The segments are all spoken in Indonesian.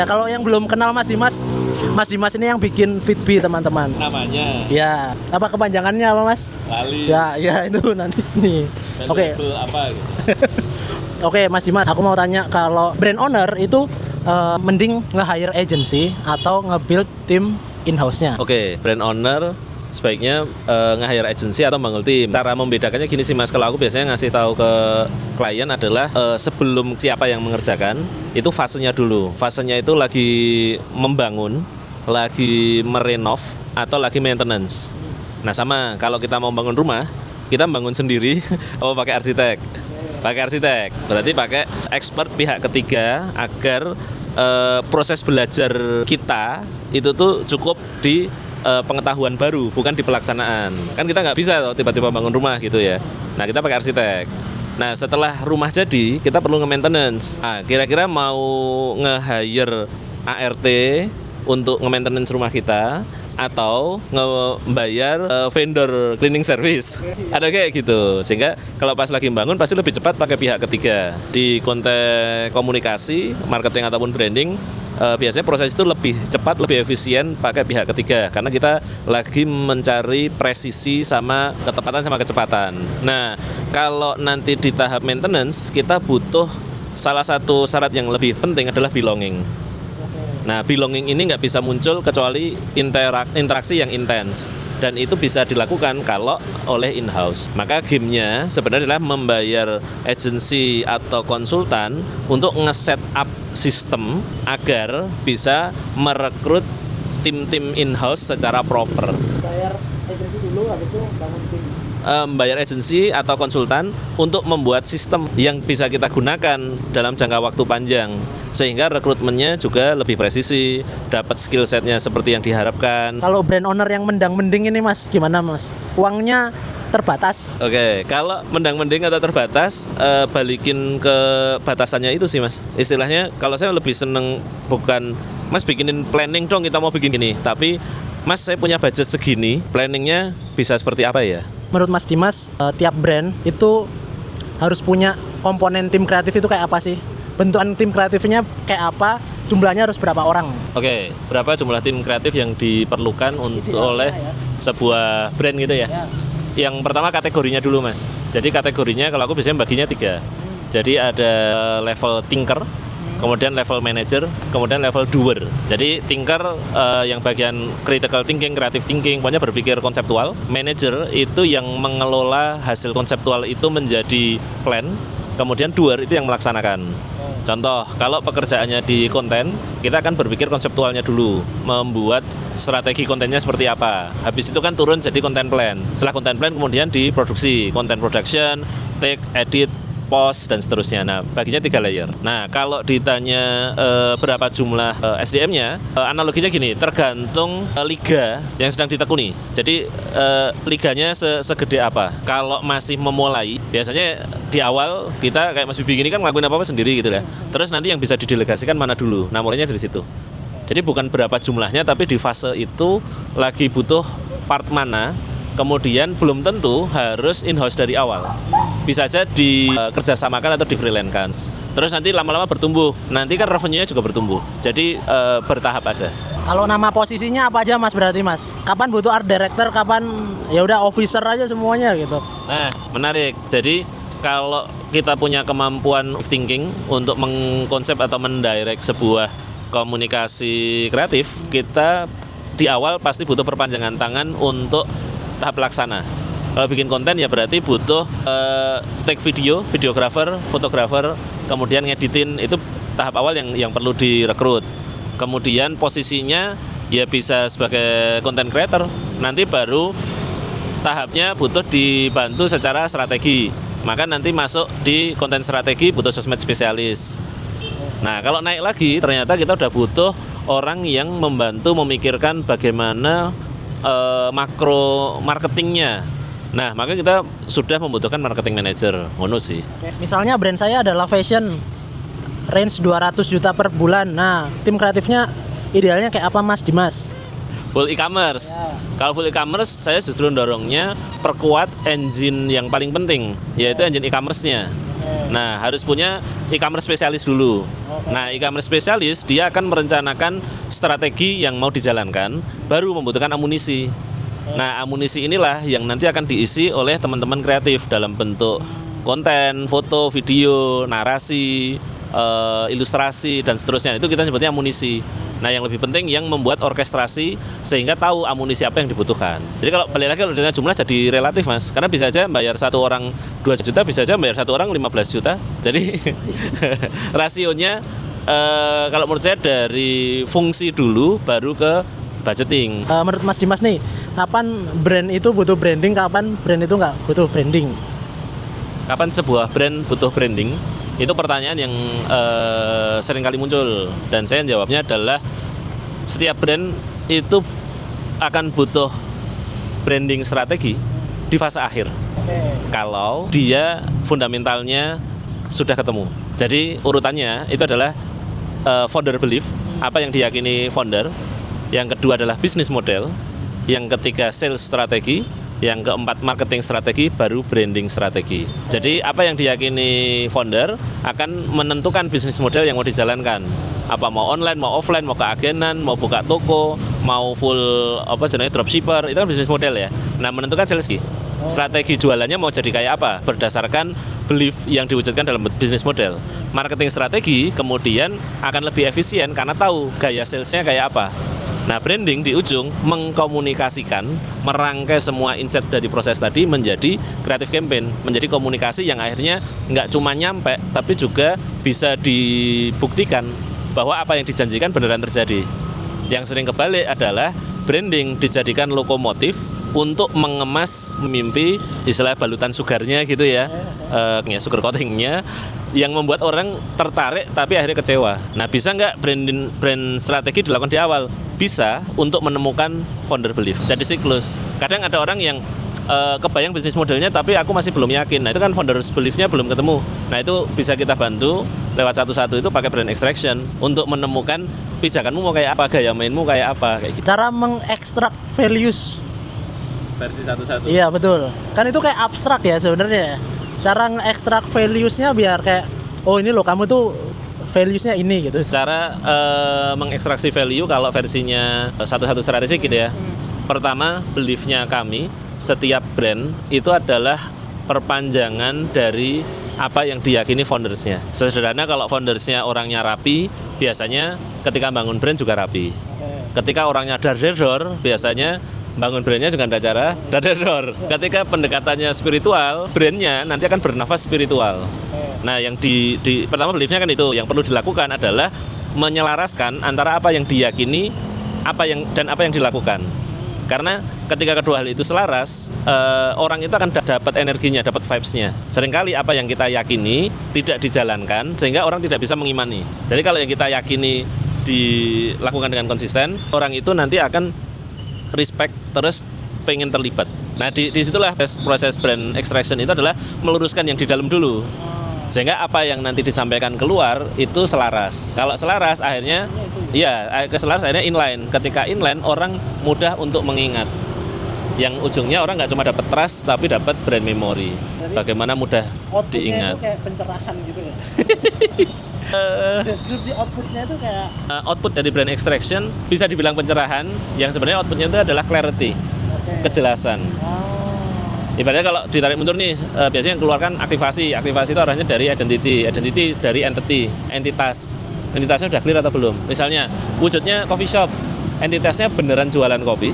Ya, kalau yang belum kenal Mas Dimas ini yang bikin Fitbee teman-teman. Namanya Ya, apa kepanjangannya apa Mas? Lali. Ya itu nanti nih. Oke. Apa gitu. Oke Mas Dimas, aku mau tanya kalau brand owner itu mending nge-hire agency atau nge-build tim in-house-nya? Oke, brand owner sebaiknya nge-hire agency atau bangun tim. Cara membedakannya gini sih Mas, kalau aku biasanya ngasih tahu ke klien adalah sebelum siapa yang mengerjakan, itu fasenya dulu. Fasenya itu lagi membangun, lagi merenov, atau lagi maintenance. Nah sama, kalau kita mau bangun rumah, kita bangun sendiri, pakai arsitek. Pakai arsitek, berarti pakai expert pihak ketiga agar proses belajar kita itu tuh cukup di pengetahuan baru, bukan di pelaksanaan. Kan kita nggak bisa tiba-tiba bangun rumah gitu ya. Nah kita pakai arsitek. Nah setelah rumah jadi, kita perlu nge-maintenance. Nah, kira-kira mau nge-hire ART untuk nge-maintenance rumah kita atau ngebayar vendor cleaning service. Ada kayak gitu. Sehingga kalau pas lagi bangun pasti lebih cepat pakai pihak ketiga. Di konteks komunikasi, marketing ataupun branding, biasanya proses itu lebih cepat, lebih efisien pakai pihak ketiga karena kita lagi mencari presisi sama ketepatan sama kecepatan. Nah, kalau nanti di tahap maintenance kita butuh salah satu syarat yang lebih penting adalah belonging. Nah, belonging ini nggak bisa muncul kecuali interaksi yang intens dan itu bisa dilakukan kalau oleh in-house. Maka gamenya sebenarnya adalah membayar agensi atau konsultan untuk nge-set up sistem agar bisa merekrut tim-tim in-house secara proper. Bayar agensi dulu, habis itu bangun tim. Bayar agensi atau konsultan untuk membuat sistem yang bisa kita gunakan dalam jangka waktu panjang sehingga rekrutmennya juga lebih presisi, dapat skill setnya seperti yang diharapkan. Kalau brand owner yang mendang-mending ini Mas, gimana Mas? Uangnya terbatas. Oke, kalau mendang-mending atau terbatas, balikin ke batasannya itu sih Mas. Istilahnya kalau saya lebih seneng bukan Mas bikinin planning dong kita mau bikin gini, tapi Mas saya punya budget segini, planningnya bisa seperti apa ya? Menurut Mas Dimas, tiap brand itu harus punya komponen tim kreatif itu kayak apa sih? Bentukan tim kreatifnya kayak apa? Jumlahnya harus berapa orang? Oke, berapa jumlah tim kreatif yang diperlukan oleh sebuah brand gitu ya? Yang pertama kategorinya dulu Mas. Jadi kategorinya kalau aku biasanya baginya 3. Jadi ada level thinker, kemudian level manager, kemudian level doer. Jadi thinker yang bagian critical thinking, creative thinking, pokoknya berpikir konseptual. Manager itu yang mengelola hasil konseptual itu menjadi plan, kemudian doer itu yang melaksanakan. Contoh, kalau pekerjaannya di konten, kita akan berpikir konseptualnya dulu, membuat strategi kontennya seperti apa. Habis itu kan turun jadi content plan. Setelah content plan kemudian diproduksi, content production, take, edit, post, dan seterusnya. Nah, baginya 3 layer. Nah, kalau ditanya berapa jumlah SDM-nya, analoginya gini, tergantung liga yang sedang ditekuni. Jadi, liganya segede apa? Kalau masih memulai, biasanya di awal kita kayak Mas Bibi gini kan ngelakuin apa-apa sendiri gitu ya. Terus nanti yang bisa didelegasikan mana dulu. Nah, mulainya dari situ. Jadi bukan berapa jumlahnya, tapi di fase itu lagi butuh part mana, kemudian belum tentu harus in-house dari awal. Bisa aja dikerjasamakan atau di-freelance-kan. Terus nanti lama-lama bertumbuh. Nanti kan revenue-nya juga bertumbuh. Jadi bertahap aja. Kalau nama posisinya apa aja Mas berarti Mas? Kapan butuh art director, kapan ya udah officer aja semuanya gitu. Nah, menarik. Jadi kalau kita punya kemampuan thinking untuk mengkonsep atau mendirect sebuah komunikasi kreatif, kita di awal pasti butuh perpanjangan tangan untuk tahap pelaksana. Kalau bikin konten ya berarti butuh take video, videographer, fotografer, kemudian ngeditin, itu tahap awal yang perlu direkrut. Kemudian posisinya ya bisa sebagai content creator. Nanti baru tahapnya butuh dibantu secara strategi. Maka nanti masuk di konten strategi butuh sosmed spesialis. Nah, kalau naik lagi ternyata kita udah butuh orang yang membantu memikirkan bagaimana makro marketingnya. Nah, maka kita sudah membutuhkan marketing manager, ngono sih. Misalnya brand saya adalah fashion, range 200 juta per bulan. Nah, tim kreatifnya idealnya kayak apa Mas Dimas? Full e-commerce. Kalau full e-commerce, saya justru dorongnya perkuat engine yang paling penting, yaitu engine e-commerce-nya. Nah, harus punya e-commerce spesialis dulu. Nah, e-commerce spesialis dia akan merencanakan strategi yang mau dijalankan, baru membutuhkan amunisi. Nah, amunisi inilah yang nanti akan diisi oleh teman-teman kreatif dalam bentuk konten, foto, video, narasi, ilustrasi dan seterusnya. Itu kita sebutnya amunisi. Nah, yang lebih penting yang membuat orkestrasi sehingga tahu amunisi apa yang dibutuhkan. Jadi kalau balik lagi kalau ditanya jumlah jadi relatif, Mas. Karena bisa aja bayar satu orang 2 juta, bisa aja bayar satu orang 15 juta. Jadi rasionya kalau menurut saya dari fungsi dulu baru ke budgeting. Menurut Mas Dimas nih, kapan brand itu butuh branding, kapan brand itu nggak butuh branding? Kapan sebuah brand butuh branding? Itu pertanyaan yang sering kali muncul, dan saya jawabnya adalah setiap brand itu akan butuh branding strategi di fase akhir. Kalau dia fundamentalnya sudah ketemu. Jadi urutannya itu adalah founder belief, apa yang diyakini founder. Yang kedua adalah bisnis model. Yang ketiga sales strategi. Yang keempat marketing strategi, baru branding strategi. Jadi apa yang diyakini founder akan menentukan bisnis model yang mau dijalankan. Apa mau online, mau offline, mau keagenan, mau buka toko, mau full dropshipper, itu kan bisnis model ya. Nah, menentukan sales strategi jualannya mau jadi kayak apa berdasarkan belief yang diwujudkan dalam bisnis model. Marketing strategi kemudian akan lebih efisien karena tahu gaya salesnya kayak apa. Nah, branding di ujung mengkomunikasikan, merangkai semua insight dari proses tadi menjadi creative campaign, menjadi komunikasi yang akhirnya nggak cuma nyampe, tapi juga bisa dibuktikan bahwa apa yang dijanjikan beneran terjadi. Yang sering kebalik adalah branding dijadikan lokomotif untuk mengemas mimpi, istilah balutan sugarnya gitu ya, sugar coatingnya, yang membuat orang tertarik tapi akhirnya kecewa. Nah, bisa nggak brand strategi dilakukan di awal? Bisa, untuk menemukan founder belief. Jadi siklus. Kadang ada orang yang kebayang bisnis modelnya tapi aku masih belum yakin. Nah, itu kan founder beliefnya belum ketemu. Nah, itu bisa kita bantu lewat satu-satu itu pakai brand extraction untuk menemukan pijakanmu mau kayak apa, gaya mainmu kayak apa, kayak gitu. Cara mengekstrak values Versi satu-satu. Iya betul. Kan itu kayak abstrak ya sebenarnya. Cara nge-extract values-nya biar kayak oh ini loh kamu tuh values-nya ini gitu. Cara mengekstraksi value kalau versinya satu-satu strategi gitu ya. Pertama, belief-nya kami setiap brand itu adalah perpanjangan dari apa yang diyakini foundersnya. Sederhana kalau foundersnya orangnya rapi, biasanya ketika bangun brand juga rapi. Ketika orangnya dar-der-dor, biasanya bangun brandnya juga ada cara dar-der-dor. Ketika pendekatannya spiritual, brandnya nanti akan bernafas spiritual. Nah, yang pertama beliefnya kan itu. Yang perlu dilakukan adalah menyelaraskan antara apa yang diyakini, apa yang dilakukan. Karena ketika kedua hal itu selaras, orang itu akan dapat energinya, dapat vibes-nya. Seringkali apa yang kita yakini tidak dijalankan, sehingga orang tidak bisa mengimani. Jadi kalau yang kita yakini dilakukan dengan konsisten, orang itu nanti akan respect, terus pengen terlibat. Nah, disitulah proses brand extraction itu adalah meluruskan yang di dalam dulu, sehingga apa yang nanti disampaikan keluar itu selaras. Kalau selaras akhirnya akhirnya inline. Ketika inline, orang mudah untuk mengingat. Yang ujungnya orang nggak cuma dapat trust tapi dapat brand memory. Bagaimana mudah diingat. Itu kayak pencerahan gitu ya. Deskripsi outputnya itu kayak output dari brand extraction bisa dibilang pencerahan, yang sebenarnya outputnya itu adalah clarity, kejelasan. Ibaratnya kalau ditarik mundur nih, biasanya yang keluarkan aktivasi itu arahnya dari identity dari entitas. Entitasnya sudah clear atau belum? Misalnya wujudnya coffee shop, entitasnya beneran jualan kopi,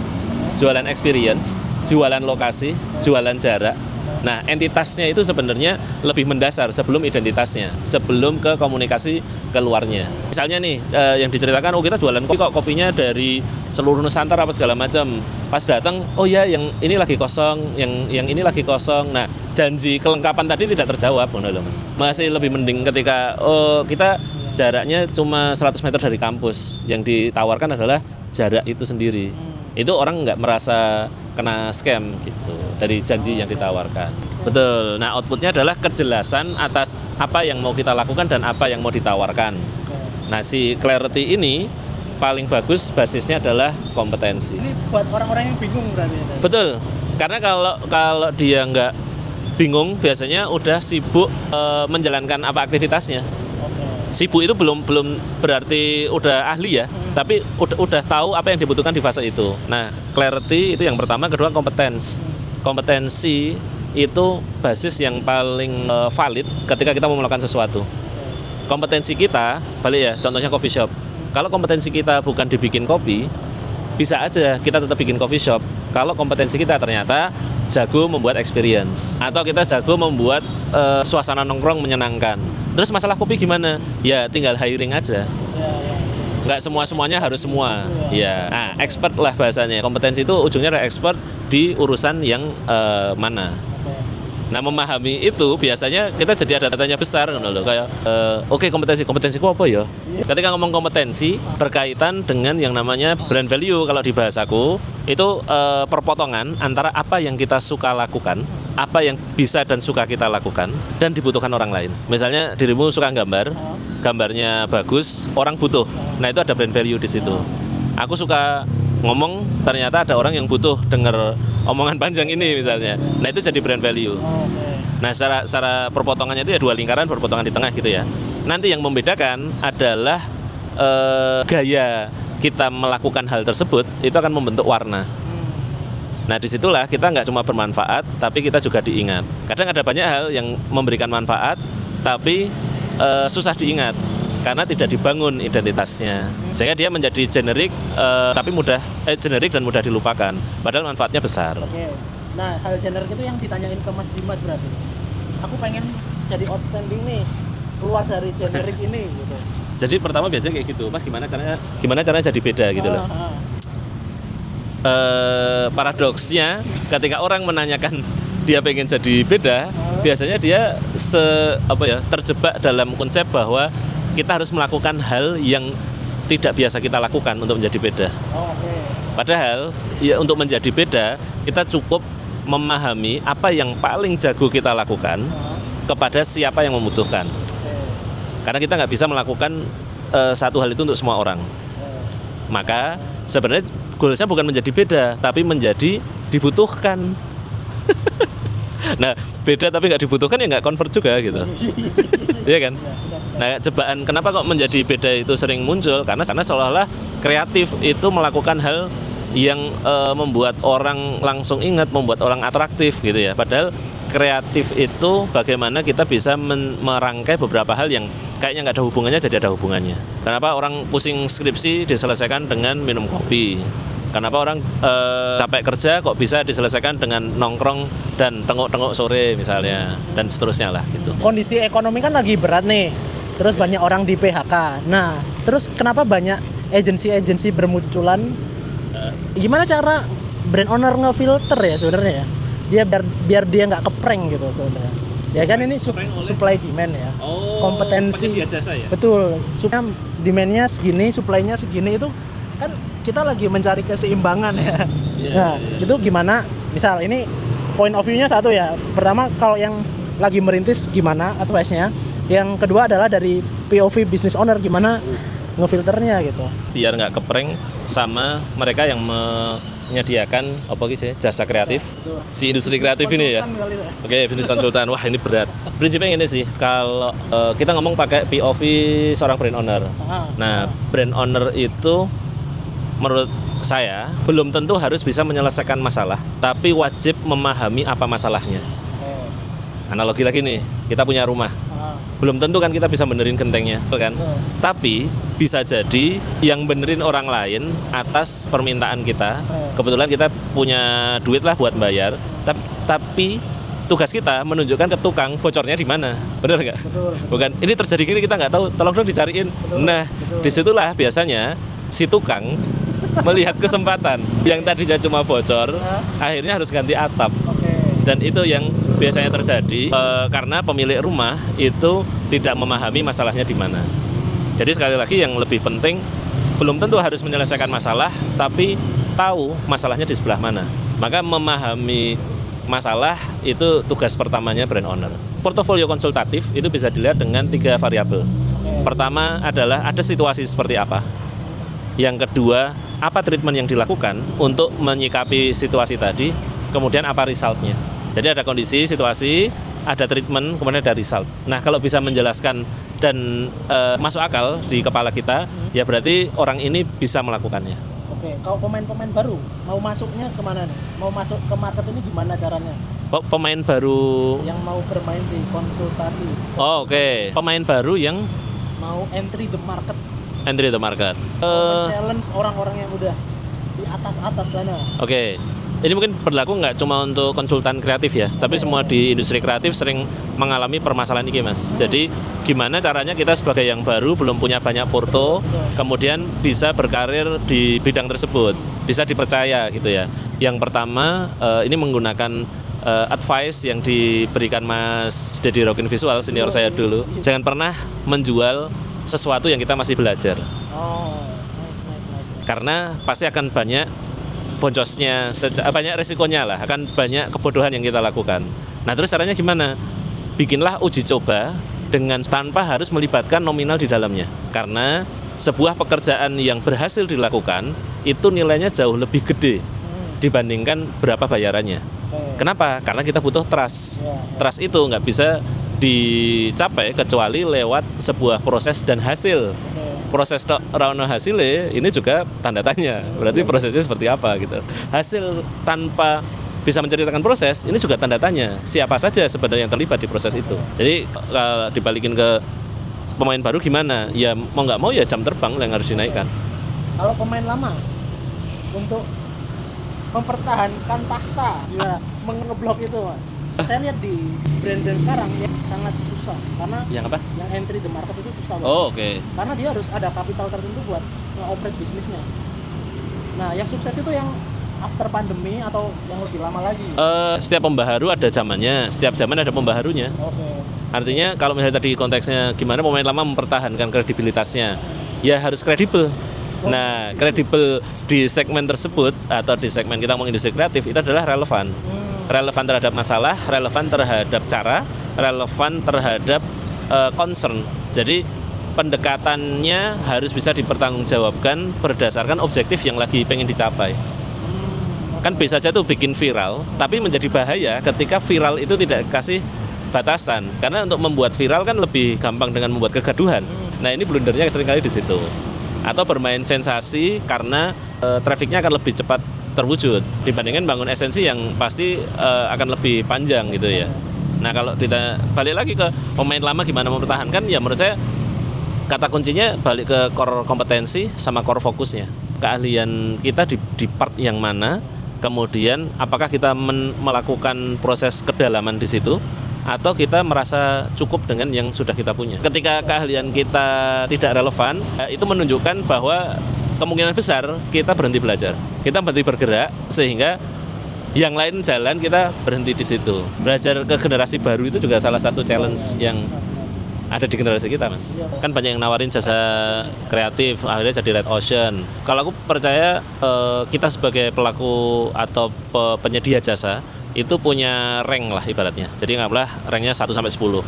jualan experience, jualan lokasi, jualan jarak. Nah, entitasnya itu sebenarnya lebih mendasar sebelum identitasnya, sebelum ke komunikasi keluarnya. Misalnya nih, yang diceritakan, kita jualan kopi kok, kopinya dari seluruh Nusantara apa segala macam. Pas datang, yang ini lagi kosong, yang ini lagi kosong. Nah, janji kelengkapan tadi tidak terjawab, Mas. Masih lebih mending ketika kita jaraknya cuma 100 meter dari kampus, yang ditawarkan adalah jarak itu sendiri. Itu orang nggak merasa kena scam gitu dari janji yang ditawarkan. Betul. Nah, outputnya adalah kejelasan atas apa yang mau kita lakukan dan apa yang mau ditawarkan. Nah, si clarity ini paling bagus basisnya adalah kompetensi. Ini buat orang-orang yang bingung berarti. Betul. Karena kalau dia nggak bingung, biasanya udah sibuk menjalankan apa aktivitasnya. Sibuk itu belum belum berarti udah ahli ya, tapi udah tahu apa yang dibutuhkan di fase itu. Nah, clarity itu yang pertama, kedua kompetensi itu basis yang paling valid ketika kita mau melakukan sesuatu. Kompetensi kita, balik ya, contohnya coffee shop. Kalau kompetensi kita bukan dibikin kopi, bisa aja kita tetap bikin coffee shop. Kalau kompetensi kita ternyata jago membuat experience, atau kita jago membuat suasana nongkrong menyenangkan. Terus masalah kopi gimana? Ya tinggal hiring aja. Nggak semuanya harus semua. Ya, nah, expert lah bahasanya. Kompetensi itu ujungnya ada expert di urusan yang mana. Nah, memahami itu biasanya kita jadi ada datanya besar loh, kayak oke, kompetensiku apa ya? Ketika ngomong kompetensi berkaitan dengan yang namanya brand value, kalau di bahasaku itu perpotongan antara apa yang kita suka lakukan, apa yang bisa dan suka kita lakukan, dan dibutuhkan orang lain. Misalnya dirimu suka gambar, gambarnya bagus, orang butuh. Nah, itu ada brand value di situ. Aku suka ngomong, ternyata ada orang yang butuh dengar omongan panjang ini misalnya. Nah, itu jadi brand value. Nah, secara perpotongannya itu ya dua lingkaran berpotongan di tengah gitu ya. Nanti yang membedakan adalah gaya kita melakukan hal tersebut itu akan membentuk warna. Nah, disitulah kita nggak cuma bermanfaat, tapi kita juga diingat. Kadang ada banyak hal yang memberikan manfaat, tapi susah diingat karena tidak dibangun identitasnya, sehingga dia menjadi generik, tapi generik dan mudah dilupakan. Padahal manfaatnya besar. Oke. Nah, hal generik itu yang ditanyain ke Mas Dimas berarti. Aku pengen jadi outstanding nih, keluar dari generik ini gitu. Jadi pertama biasanya kayak gitu, Mas gimana caranya jadi beda gitu loh. Paradoksnya ketika orang menanyakan dia pengen jadi beda, biasanya dia terjebak dalam konsep bahwa kita harus melakukan hal yang tidak biasa kita lakukan untuk menjadi beda. Padahal ya untuk menjadi beda kita cukup memahami apa yang paling jago kita lakukan kepada siapa yang membutuhkan. Karena kita nggak bisa melakukan satu hal itu untuk semua orang. Maka sebenarnya goalsnya bukan menjadi beda, tapi menjadi dibutuhkan. Nah, beda tapi nggak dibutuhkan ya nggak convert juga gitu. Iya kan? Nah, cobaan kenapa kok menjadi beda itu sering muncul? Karena seolah-olah kreatif itu melakukan hal yang membuat orang langsung ingat, membuat orang atraktif gitu ya. Padahal kreatif itu bagaimana kita bisa merangkai beberapa hal yang kayaknya nggak ada hubungannya jadi ada hubungannya. Kenapa orang pusing skripsi diselesaikan dengan minum kopi? Kenapa orang capek kerja kok bisa diselesaikan dengan nongkrong dan tengok-tengok sore misalnya, dan seterusnya lah gitu. Kondisi ekonomi kan lagi berat nih, terus banyak orang di PHK. Nah, terus kenapa banyak agensi-agensi bermunculan? Gimana cara brand owner ngefilter ya sebenarnya ya? Dia biar dia nggak keprank gitu sebenarnya. Ya kan ini supply demand ya. Kompetensi. Jasa ya? Betul. Demand-nya segini, supply-nya segini itu kan kita lagi mencari keseimbangan ya. Itu gimana? Misal ini point of view-nya satu ya. Pertama kalau yang lagi merintis gimana advice-nya. Yang kedua adalah dari POV business owner gimana ngefilternya gitu. Biar nggak keprank sama mereka yang menyediakan jasa kreatif, si industri kreatif ini ya. Oke, bisnis konsultan. Wah, ini berat. Prinsipnya ini sih, kalau kita ngomong pakai POV seorang brand owner. Nah, brand owner itu menurut saya belum tentu harus bisa menyelesaikan masalah, tapi wajib memahami apa masalahnya. Analogi lagi nih, kita punya rumah. Belum tentu kan kita bisa benerin gentengnya, kan? Tapi bisa jadi yang benerin orang lain atas permintaan kita. Kebetulan kita punya duit lah buat bayar, tapi tugas kita menunjukkan ke tukang bocornya di mana, benar nggak? Bukan ini terjadi gini kita nggak tahu, tolong dong dicariin. Nah, disitulah biasanya si tukang melihat kesempatan yang tadinya cuma bocor, akhirnya harus ganti atap. Dan itu yang biasanya terjadi karena pemilik rumah itu tidak memahami masalahnya di mana. Jadi sekali lagi yang lebih penting belum tentu harus menyelesaikan masalah, tapi tahu masalahnya di sebelah mana. Maka memahami masalah itu tugas pertamanya brand owner. Portofolio konsultatif itu bisa dilihat dengan 3 variabel. Pertama adalah ada situasi seperti apa. Yang kedua, apa treatment yang dilakukan untuk menyikapi situasi tadi, kemudian apa resultnya. Jadi ada kondisi, situasi, ada treatment, kemudian ada result. Nah, kalau bisa menjelaskan dan masuk akal di kepala kita, ya berarti orang ini bisa melakukannya. Oke, kalau pemain-pemain baru mau masuknya kemana nih? Mau masuk ke market ini gimana caranya? Pemain baru. Yang mau bermain di konsultasi. Oh, oke. Pemain baru yang mau entry the market. Entry the market. Challenge orang-orang yang udah di atas sana. Oke. Ini mungkin berlaku nggak cuma untuk konsultan kreatif ya, tapi semua di industri kreatif sering mengalami permasalahan ini, Mas. Jadi gimana caranya kita sebagai yang baru belum punya banyak porto, kemudian bisa berkarir di bidang tersebut, bisa dipercaya gitu ya. Yang pertama ini menggunakan advice yang diberikan Mas Dedi Rockin Visual, senior saya dulu. Jangan pernah menjual sesuatu yang kita masih belajar. Oh, nice. Karena pasti akan banyak boncosnya, banyak resikonya lah, akan banyak kebodohan yang kita lakukan. Nah terus caranya gimana? Bikinlah uji coba dengan tanpa harus melibatkan nominal di dalamnya. Karena sebuah pekerjaan yang berhasil dilakukan itu nilainya jauh lebih gede dibandingkan berapa bayarannya. Kenapa? Karena kita butuh trust. Trust itu nggak bisa dicapai kecuali lewat sebuah proses dan hasil. Proses rano hasilnya ini juga tanda tanya, berarti prosesnya seperti apa gitu. Hasil tanpa bisa menceritakan proses ini juga tanda tanya, siapa saja sebenarnya yang terlibat di proses itu. Jadi kalau dibalikin ke pemain baru gimana, ya mau nggak mau ya jam terbang yang harus dinaikkan. Kalau pemain lama untuk mempertahankan tahta ya mengeblok itu, Mas. Saya lihat di brand-brand sekarang yang sangat susah karena yang apa? Yang entry the market itu susah banget. Oh, oke. Karena dia harus ada kapital tertentu buat nge-operate bisnisnya. Nah, yang sukses itu yang after pandemi atau yang lebih lama lagi? Setiap pembaharu ada zamannya, setiap zaman ada pembaharunya. Oke. Artinya kalau misalnya tadi konteksnya gimana pemain lama mempertahankan kredibilitasnya, ya harus kredibel. Nah, kredibel di segmen tersebut atau di segmen kita ngomong industri kreatif itu adalah relevan. Relevan terhadap masalah, relevan terhadap cara, relevan terhadap concern. Jadi pendekatannya harus bisa dipertanggungjawabkan berdasarkan objektif yang lagi pengen dicapai. Kan bisa aja tuh bikin viral, tapi menjadi bahaya ketika viral itu tidak kasih batasan. Karena untuk membuat viral kan lebih gampang dengan membuat kegaduhan. Nah ini blundernya seringkali di situ. Atau bermain sensasi karena trafficnya akan lebih cepat terwujud dibandingkan bangun esensi yang pasti akan lebih panjang gitu ya. Nah kalau kita balik lagi ke pemain lama gimana mempertahankan, ya menurut saya kata kuncinya balik ke core kompetensi sama core fokusnya. Keahlian kita di part yang mana, kemudian apakah kita melakukan proses kedalaman di situ atau kita merasa cukup dengan yang sudah kita punya. Ketika keahlian kita tidak relevan, itu menunjukkan bahwa kemungkinan besar kita berhenti belajar, kita berhenti bergerak, sehingga yang lain jalan kita berhenti di situ. Belajar ke generasi baru itu juga salah satu challenge yang ada di generasi kita, Mas. Kan banyak yang nawarin jasa kreatif, akhirnya jadi red ocean. Kalau aku percaya kita sebagai pelaku atau penyedia jasa itu punya rank lah ibaratnya. Jadi nggaklah ranknya 1 sampai 10.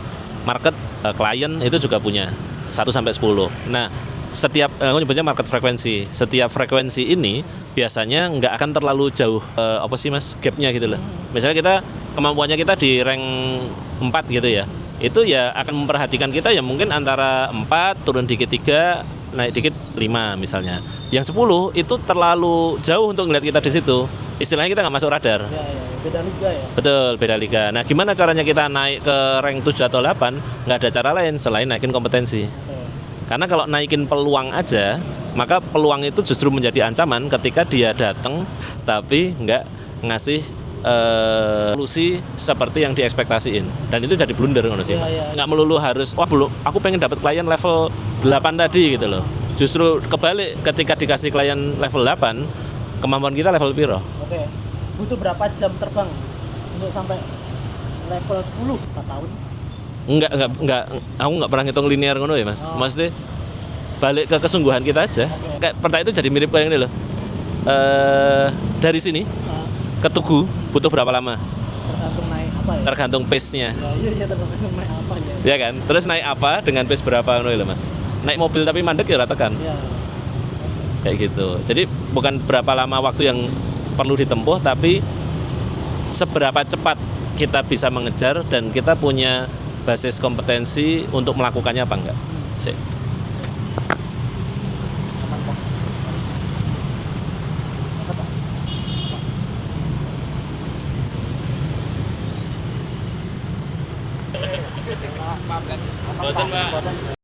Market klien itu juga punya 1 sampai 10. Nah, setiap aku nyebutnya market frekuensi. Setiap frekuensi ini biasanya nggak akan terlalu jauh apa sih Mas gapnya gitu loh. Misalnya kita kemampuannya kita di rank 4 gitu ya. Itu ya akan memperhatikan kita ya mungkin antara 4 turun dikit 3 naik dikit 5 misalnya. Yang 10 itu terlalu jauh untuk ngeliat kita di situ. Istilahnya kita nggak masuk radar. Ya, beda liga ya. Betul, beda liga. Nah, gimana caranya kita naik ke rank 7 atau 8? Nggak ada cara lain selain naikin kompetensi. Karena kalau naikin peluang aja, maka peluang itu justru menjadi ancaman ketika dia datang tapi nggak ngasih solusi seperti yang diekspektasiin. Dan itu jadi blunder ngono sih, Mas. Nggak melulu harus, wah belum, aku pengen dapat klien level 8 tadi gitu loh. Justru kebalik, ketika dikasih klien level 8, kemampuan kita level piro. Oke. Butuh berapa jam terbang untuk sampai level 10? 4 tahun? Enggak, aku nggak pernah ngitung linear ngono ya, Mas. Maksudnya balik ke kesungguhan kita aja. Kayak pertanyaan itu jadi mirip kayak ini loh. Dari sini ke Tugu butuh berapa lama? Tergantung naik apa ya? Tergantung pace-nya. Iya, tergantung naik apa ya. Ya kan? Terus naik apa dengan pace berapa ngono lho, Mas. Naik mobil tapi mandek ya ratakan. Iya. Kayak gitu. Jadi bukan berapa lama waktu yang perlu ditempuh, tapi seberapa cepat kita bisa mengejar dan kita punya basis kompetensi untuk melakukannya apa enggak. Sip. Boten, Pak.